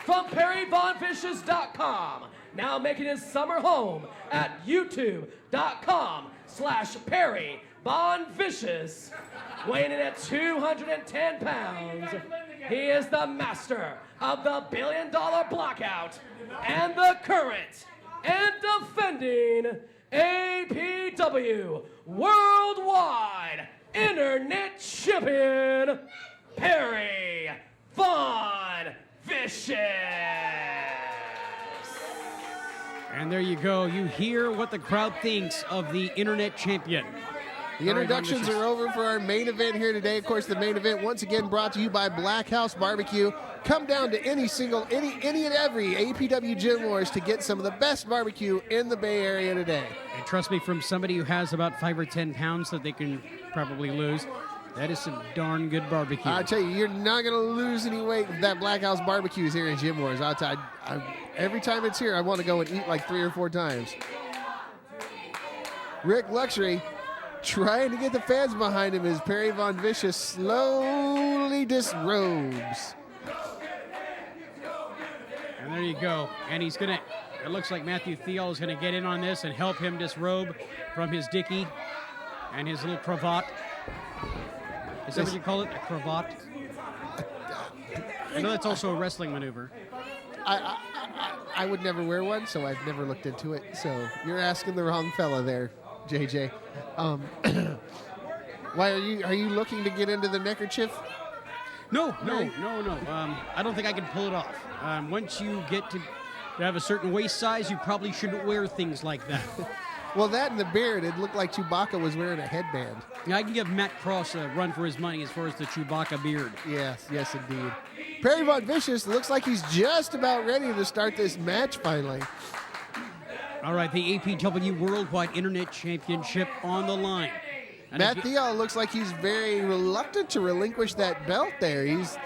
from PerryVonVicious.com, now making his summer home at YouTube.com/PerryVonVicious, weighing in at 210 pounds. He is the master of the $1 Billion Blackout and the current and defending APW Worldwide Internet Champion, Perry Von Vicious. And there you go. You hear what the crowd thinks of the Internet Champion. The introductions are over for our main event here today. Of course, the main event once again brought to you by Black House Barbecue. Come down to any and every APW Gym Wars to get some of the best barbecue in the Bay Area today. And trust me, from somebody who has about 5 or 10 pounds that they can probably lose, that is some darn good barbecue. I tell you, you're not going to lose any weight with that Black House Barbecues here in Gym Wars. I'll tell you, every time it's here, I want to go and eat like 3 or 4 times. Rik Luxury trying to get the fans behind him as Perry Von Vicious slowly disrobes. And there you go. And he's going to, it looks like Matthew Theall is going to get in on this and help him disrobe from his dicky and his little cravat. Is that what you call it? A cravat? I know that's also a wrestling maneuver. I would never wear one, so I've never looked into it. So you're asking the wrong fella there, JJ. Why are you looking to get into the neckerchief? No. I don't think I can pull it off. Once you get to have a certain waist size, you probably shouldn't wear things like that. Well, that and the beard, it looked like Chewbacca was wearing a headband. Yeah, I can give Matt Cross a run for his money as far as the Chewbacca beard. Yes, indeed. Perry Von Vicious looks like he's just about ready to start this match finally. All right, the APW Worldwide Internet Championship on the line. And Matt Theall looks like he's very reluctant to relinquish that belt there. He's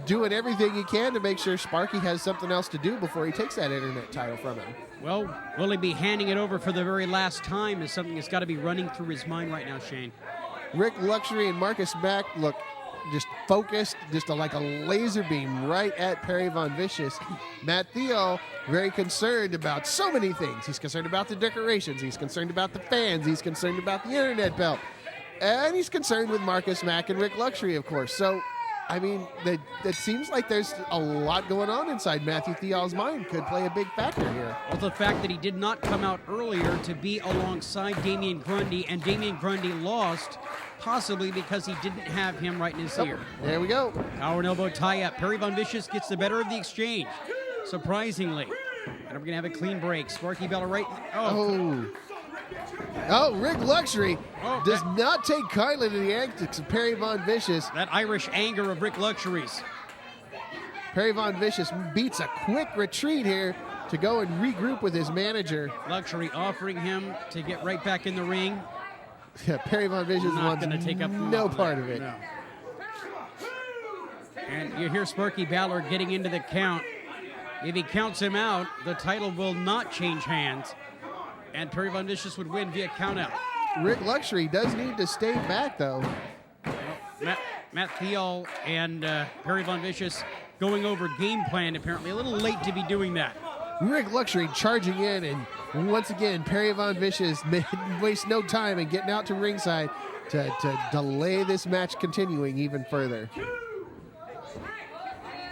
doing everything he can to make sure Sparky has something else to do before he takes that internet title from him. Well, will he be handing it over for the very last time is something that's got to be running through his mind right now, Shane. Rik Luxury and Marcus Mack look just focused, just like a laser beam right at Perry Von Vicious. Matt Theall, very concerned about so many things. He's concerned about the decorations. He's concerned about the fans. He's concerned about the internet belt. And he's concerned with Marcus Mack and Rik Luxury, of course. So, I mean, that seems like there's a lot going on inside Matthew Theall's mind. Could play a big factor here. Well, the fact that he did not come out earlier to be alongside Damien Grundy, and Damien Grundy lost, possibly because he didn't have him right in his ear. There we go. Power and elbow tie-up. Perry Von Vicious gets the better of the exchange, surprisingly. And we're going to have a clean break. Sparky Bella right. Oh, Rik Luxury does not take kindly to the antics of Perry Von Vicious. That Irish anger of Rik Luxury's. Perry Von Vicious beats a quick retreat here to go and regroup with his manager. Luxury offering him to get right back in the ring. Yeah, Perry Von Vicious wants no part of it. No. And you hear Sparky Balor getting into the count. If he counts him out, the title will not change hands. And Perry Von Vicious would win via countout. Rik Luxury does need to stay back, though. Well, Matt Theall and Perry Von Vicious going over game plan, apparently. A little late to be doing that. Rik Luxury charging in, and once again, Perry Von Vicious waste no time in getting out to ringside to delay this match continuing even further.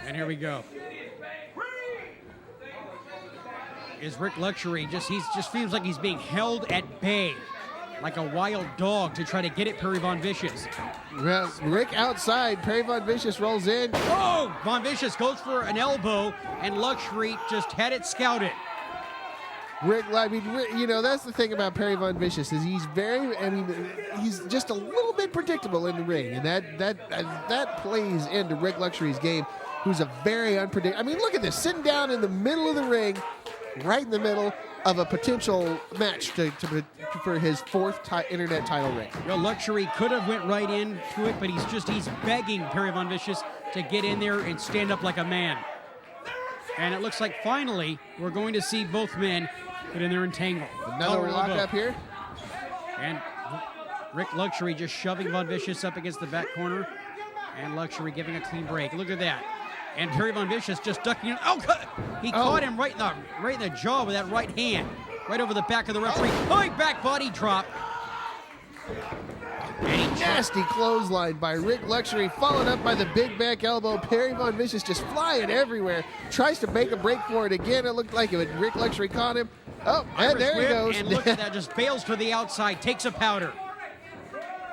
And here we go. Is Rik Luxury just feels like he's being held at bay like a wild dog to try to get at Perry Von Vicious. Well, Rik outside, Perry Von Vicious rolls in. Oh, Von Vicious goes for an elbow and Luxury just had it scouted. That's the thing about Perry Von Vicious is he's he's just a little bit predictable in the ring, and that plays into Rik Luxury's game, who's a very unpredictable. I mean, look at this, sitting down in the middle of the ring, right in the middle of a potential match for his fourth internet title ring. Well, Luxury could have went right into it, but he's begging Perry Von Vicious to get in there and stand up like a man. And it looks like finally we're going to see both men get in there and tangle. Another lock up here. And Rik Luxury just shoving Von Vicious up against the back corner. And Luxury giving a clean break. Look at that. And Perry Von Vicious just ducking. He caught him right in the jaw with that right hand. Right over the back of the referee. Back body drop. Nasty clothesline by Rik Luxury, followed up by the big back elbow. Perry Von Vicious just flying everywhere. Tries to make a break for it again. It looked like Rik Luxury caught him. And there he goes. And look at that, just bails to the outside, takes a powder.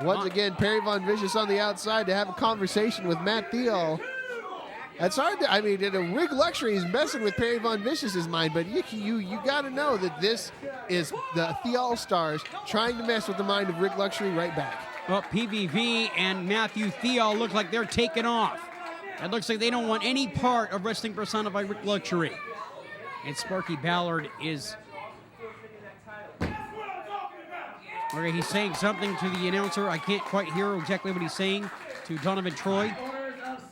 Once again, Perry Von Vicious on the outside to have a conversation with Matt Theall. That's hard to, Rik Luxury is messing with Perry Von Vicious's mind, but you got to know that this is the Theall Stars trying to mess with the mind of Rik Luxury right back. Well, PVV and Matthew Theall look like they're taking off. It looks like they don't want any part of Wrestling Personified Rik Luxury. And Sparky Ballard is... Okay, he's saying something to the announcer. I can't quite hear exactly what he's saying to Donovan Troy.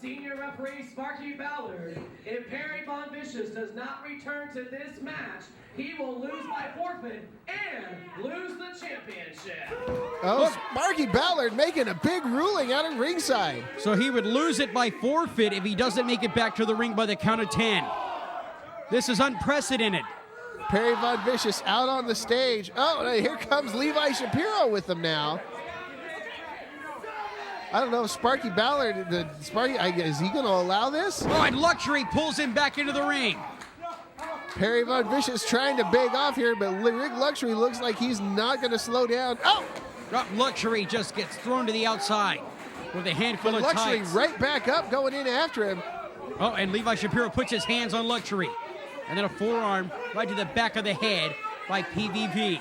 Senior referee Sparky Ballard. If Perry Von Vicious does not return to this match, he will lose by forfeit and lose the championship. Sparky Ballard making a big ruling out of ringside. So he would lose it by forfeit if he doesn't make it back to the ring by the count of 10. This is unprecedented. Perry Von Vicious out on the stage. Here comes Levi Shapiro with them now. I don't know, Sparky Ballard, is he going to allow this? And Luxury pulls him back into the ring. Perry Von Vicious trying to beg off here, but Rik Luxury looks like he's not going to slow down. Luxury just gets thrown to the outside with a handful of Luxury tights. right back up, going in after him. And Levi Shapiro puts his hands on Luxury. And then a forearm right to the back of the head by PVV.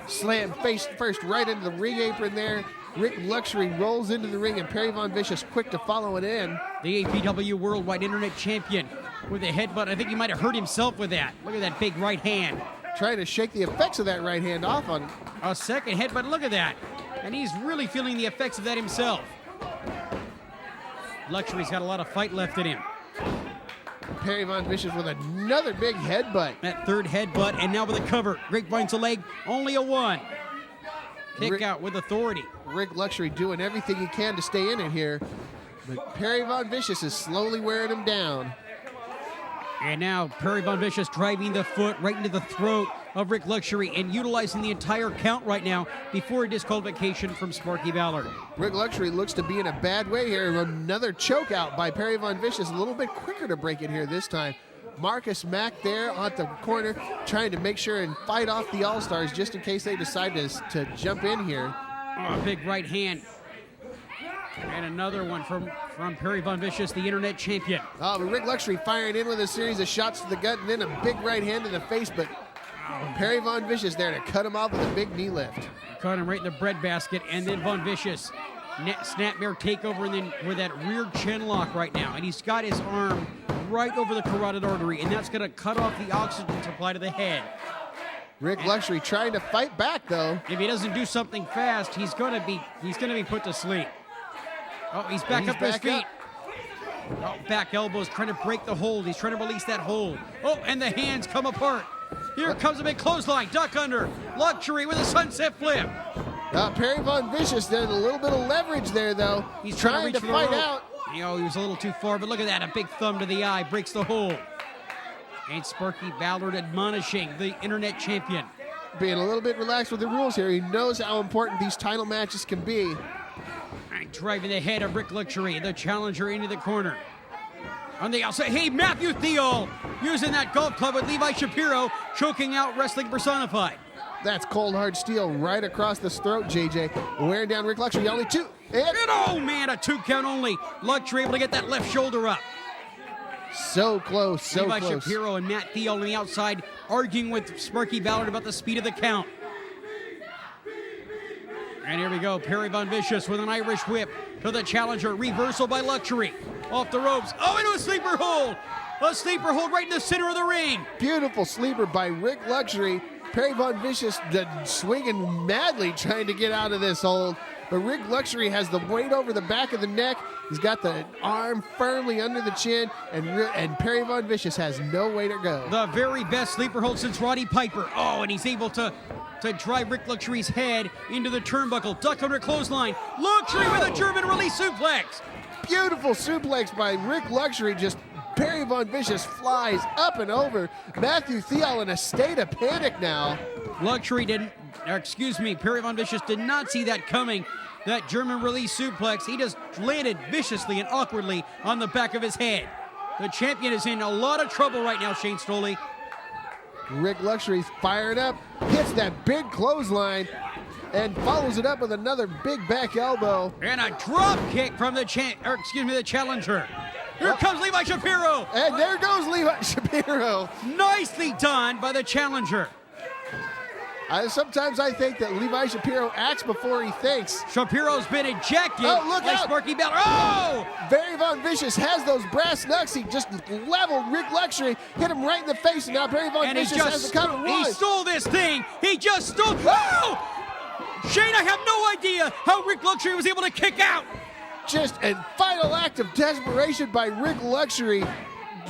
Slam face first right into the ring apron there. Rik Luxury rolls into the ring, and Perry Von Vicious quick to follow it in. The APW Worldwide Internet Champion with a headbutt. I think he might have hurt himself with that. Look at that big right hand. Trying to shake the effects of that right hand off on him. A second headbutt, look at that. And he's really feeling the effects of that himself. Luxury's got a lot of fight left in him. Perry Von Vicious with another big headbutt. That third headbutt, and now with a cover. Grapevine's a leg, only a one. Kick out with authority. Rik Luxury doing everything he can to stay in it here. But Perry Von Vicious is slowly wearing him down. And now Perry Von Vicious driving the foot right into the throat of Rik Luxury and utilizing the entire count right now before a disqualification from Sparky Ballard. Rik Luxury looks to be in a bad way here. Another choke out by Perry Von Vicious. A little bit quicker to break it here this time. Marcus Mack there at the corner trying to make sure and fight off the All-Stars just in case they decide to jump in here. A big right hand. And another one from Perry Von Vicious, the Internet Champion. But Rik Luxury firing in with a series of shots to the gut and then a big right hand to the face, but Perry Von Vicious there to cut him off with a big knee lift. Caught him right in the breadbasket, and then Von Vicious snapmare takeover, and then with that rear chin lock right now. And he's got his arm right over the carotid artery, and that's going to cut off the oxygen supply to the head. Rik Luxury trying to fight back, though. If he doesn't do something fast, he's going to be put to sleep. He's back up to his feet. Back elbows, trying to break the hold. He's trying to release that hold. And the hands come apart. Here comes a big clothesline, duck under. Luxury with a sunset flip. Perry Von Vicious then a little bit of leverage there, though. He's trying to fight out. He was a little too far, but look at that. A big thumb to the eye, breaks the hold. And Sparky Ballard admonishing the Internet Champion. Being a little bit relaxed with the rules here. He knows how important these title matches can be. Driving the head of Rik Luxury, the challenger, into the corner. On the outside, Matthew Theall using that golf club with Levi Shapiro, choking out Wrestling Personified. That's cold hard steel right across the throat, JJ. Wearing down Rik Luxury, only two. And a 2 count only. Luxury able to get that left shoulder up. So close, so Levi close. Shapiro and Matt Theall on the outside arguing with Sparky Ballard about the speed of the count. And here we go. Perry Von Vicious with an Irish whip to the challenger. Reversal by Luxury. Off the ropes. Oh, into a sleeper hold. A sleeper hold right in the center of the ring. Beautiful sleeper by Rik Luxury. Perry Von Vicious swinging madly trying to get out of this hold. But Rik Luxury has the weight over the back of the neck. He's got the arm firmly under the chin, and Perry Von Vicious has no way to go. The very best sleeper hold since Roddy Piper. Oh, and he's able to drive Rik Luxury's head into the turnbuckle. Duck under clothesline. Luxury with a German release suplex. Beautiful suplex by Rik Luxury. Just Perry Von Vicious flies up and over. Matthew Theall in a state of panic now. Perry Von Vicious did not see that coming. That German release suplex, he just landed viciously and awkwardly on the back of his head. The champion is in a lot of trouble right now, Shane Stolli. Rik Luxury's fired up, hits that big clothesline, and follows it up with another big back elbow. And a drop kick from the challenger. Here comes Levi Shapiro. And there goes Levi Shapiro. Nicely done by the challenger. Sometimes I think that Levi Shapiro acts before he thinks. Shapiro's been ejected by Sparky Ballard. Oh! Perry Von Vicious has those brass knucks. He just leveled Rik Luxury, hit him right in the face, and now Perry Von Vicious has the count of one. He stole this thing. He just stole. Oh! Shane, I have no idea how Rik Luxury was able to kick out. Just a final act of desperation by Rik Luxury.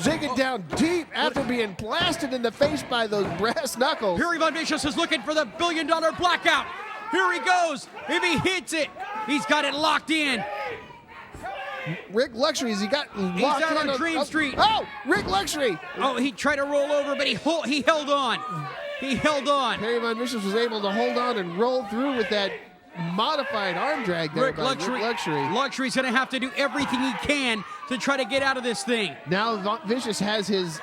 Digging down deep after being blasted in the face by those brass knuckles. Perry Von Vicious is looking for the $1 billion blackout. Here he goes. If he hits it, he's got it locked in. Rik Luxury, he got locked in. He's out on Dream Street. Oh, Rik Luxury. Oh, he tried to roll over, but he held on. He held on. Perry Von Vicious was able to hold on and roll through with that modified arm drag there by Rik Luxury. Luxury's going to have to do everything he can to try to get out of this thing. Now Von Vicious has his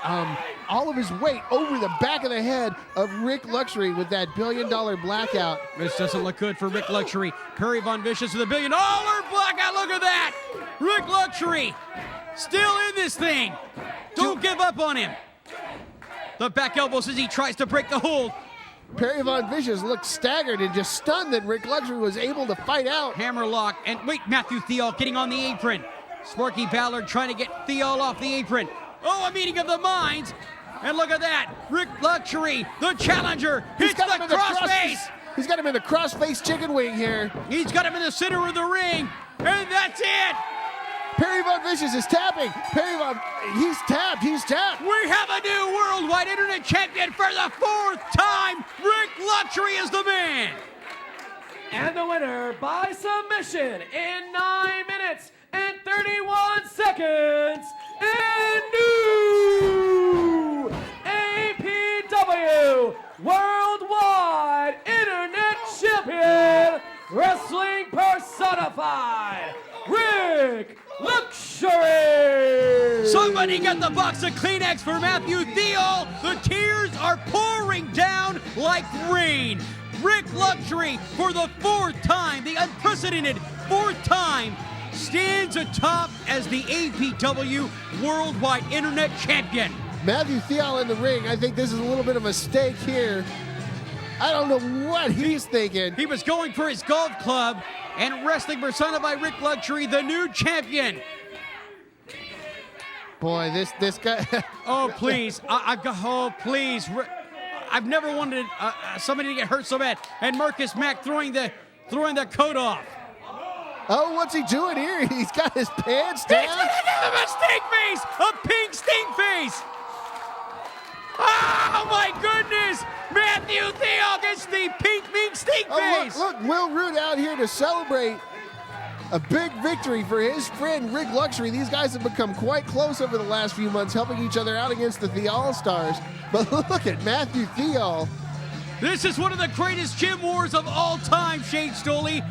all of his weight over the back of the head of Rik Luxury with that $1 billion blackout. This doesn't look good for Rik Luxury. Perry Von Vicious with a $1 billion blackout. Look at that. Rik Luxury still in this thing. Don't give up on him. The back elbows as he tries to break the hold. Perry Von Vicious looked staggered and just stunned that Rik Luxury was able to fight out. Hammerlock, and wait, Matthew Theall getting on the apron. Sparky Ballard trying to get Theall off the apron. Oh, a meeting of the minds. And look at that. Rik Luxury, the challenger, hits the crossface. He's got him in the crossface chicken wing here. He's got him in the center of the ring. And that's it. Perry Von Vicious is tapping. He's tapped. We have a new worldwide internet champion for the 4th time. Rik Luxury is the man. And the winner by submission in 9 minutes and 31 seconds, and new APW Worldwide Internet Champion, Wrestling Personified, Rik Luxury! Somebody get the box of Kleenex for Matthew Theall. The tears are pouring down like rain. Rik Luxury, for the 4th time, the unprecedented 4th time, stands atop as the APW Worldwide Internet Champion. Matthew Theall in the ring. I think this is a little bit of a mistake here. I don't know what he's thinking. He was going for his golf club, and wrestling persona by Rik Luxury, the new champion. Boy, this guy. Oh, please. Please. I've never wanted somebody to get hurt so bad. And Marcus Mack throwing the coat off. Oh, what's he doing here? He's got his pants down. He's gonna give him a stink face! A pink stink face! Oh my goodness! Matthew Theall gets the pink stink face! Look, Will Rood out here to celebrate a big victory for his friend Rik Luxury. These guys have become quite close over the last few months, helping each other out against the Theall Stars. But look at Matthew Theall. This is one of the greatest gym wars of all time, Shane Stolli.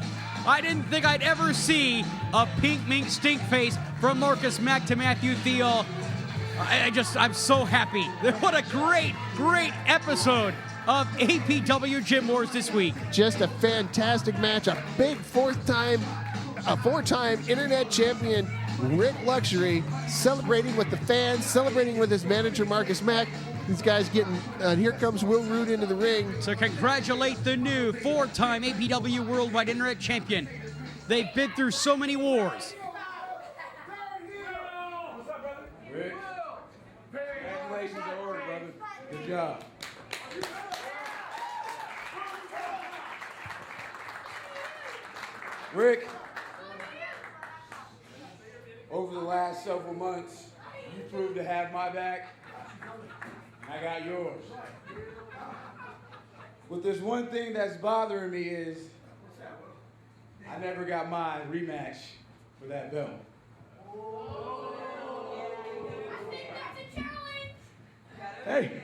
I didn't think I'd ever see a pink mink stink face from Marcus Mack to Matthew Theall. I'm so happy. What a great episode of APW Gym Wars this week. Just a fantastic match. A big 4-time internet champion Rik Luxury, celebrating with the fans, celebrating with his manager, Marcus Mack. These guys getting, here comes Will Rood into the ring. To congratulate the new 4-time APW Worldwide Internet Champion. They've been through so many wars. Rick, congratulations on order, brother. Good job. Rick, over the last several months, you proved to have my back, and I got yours. But there's one thing that's bothering me is I never got my rematch for that belt. Hey,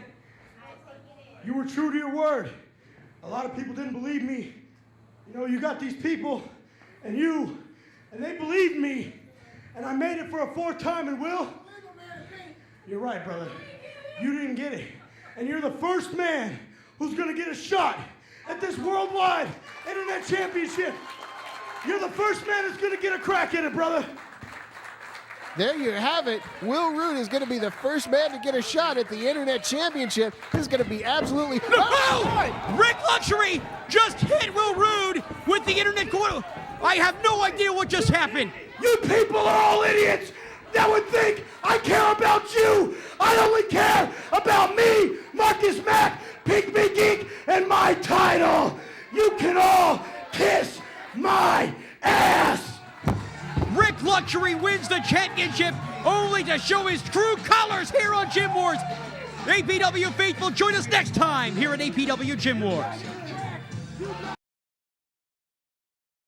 you were true to your word. A lot of people didn't believe me. You know, you got these people, and they believed me, and I made it for a 4th time, and Will, you're right, brother. You didn't get it. And you're the first man who's gonna get a shot at this worldwide internet championship. You're the first man who's gonna get a crack at it, brother. There you have it. Will Rood is going to be the first man to get a shot at the Internet Championship. This is going to be absolutely... Oh! Rik Luxury just hit Will Rood with the Internet... I have no idea what just happened. You people are all idiots that would think I care about you. I only care about me, Marcus Mack, Pink Me Geek, and my title. You can all kiss my ass. Rik Luxury wins the championship only to show his true colors here on Gym Wars. APW faithful, join us next time here at APW Gym Wars.